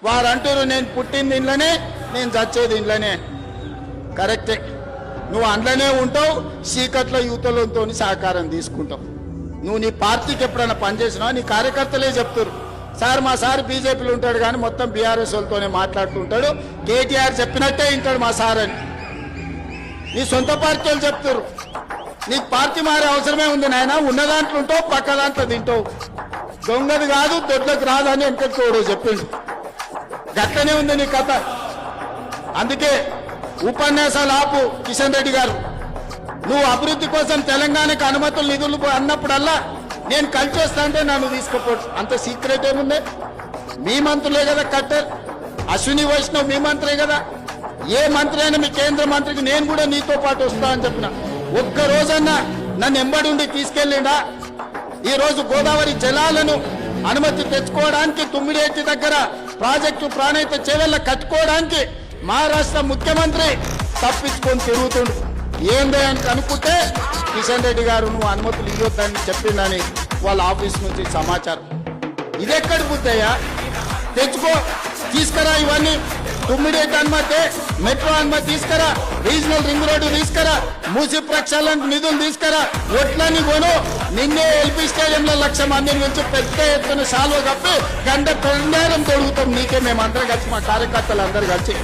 వారు అంటారు నేను పుట్టింది ఇంట్లోనే, నేను చచ్చేది ఇంట్లోనే. కరెక్టే, నువ్వు అందులోనే ఉంటావు, చీకట్లో యువతలతో సహకారం తీసుకుంటావు. నువ్వు నీ పార్టీకి ఎప్పుడైనా పనిచేసినావు, నీ కార్యకర్తలే చెప్తారు, సార్ మా సార్ బీజేపీలో ఉంటాడు కానీ మొత్తం బీఆర్ఎస్ వాళ్ళతోనే మాట్లాడుతుంటాడు, కేటీఆర్ చెప్పినట్టే వింటాడు మా సార్ అని. నీ సొంత పార్టీ వాళ్ళు చెప్తారు. నీకు పార్టీ మారే అవసరమే ఉంది నాయన, ఉన్న దాంట్లో ఉంటావు, పక్క దాంట్లో తింటావు. దొంగది కాదు దొడ్లకు రాదు అని వెంకటోడు చెప్పిండు. గట్లనే ఉంది నీ కథ. అందుకే ఉపన్యాసాలు ఆపు కిషన్ రెడ్డి గారు. నువ్వు అభివృద్ధి కోసం తెలంగాణకు అనుమతులు నిధులు అన్నప్పుడల్లా నేను కలిసి వస్తా అంటే నన్ను తీసుకుపోడు. అంత సీక్రెట్ ఏముంది? మీ మంత్రులే కదా కట్టర్, అశ్విని వైష్ణవ్ మీ మంత్రే కదా. ఏ మంత్రి అయినా మీ కేంద్ర మంత్రికి నేను కూడా నీతో పాటు వస్తా అని చెప్పిన. ఒక్క రోజన్నా నన్ను ఎంబడి తీసుకెళ్ళిండా? ఈ రోజు గోదావరి జలాలను అనుమతి తెచ్చుకోవడానికి తుమ్మిడేటి దగ్గర ప్రాజెక్టు ప్రాణహిత చేవెళ్ళ కట్టుకోవడానికి మహారాష్ట్ర ముఖ్యమంత్రి తప్పించుకొని తిరుగుతుండు. ఏందే అని అనుకుంటే కిషన్ రెడ్డి గారు నువ్వు అనుమతులు ఇవ్వద్దని చెప్పిందని వాళ్ళ ఆఫీస్ నుంచి సమాచారం. ఇదెక్కడ బుద్ధయ్యా? తెచ్చుకో, తీసుకురా ఇవన్నీ. తుమ్మిడేటి అనుమతి, మెట్రో అనుమతి తీసుకురా, రీజనల్ రింగ్ రోడ్డు తీసుకురా, మూసి ప్రక్షాళన నిధులు తీసుకురా, ఒట్లని కొను. నిన్నే ఎల్పీ స్టేడియంలో 1,00,000 మందిని నుంచి పెద్ద ఎత్తున సాల్వ కప్పి గంట పెండారం తొడుగుతాం నీకే. మేమందరం కలిసి, మా కార్యకర్తలు అందరూ కలిసి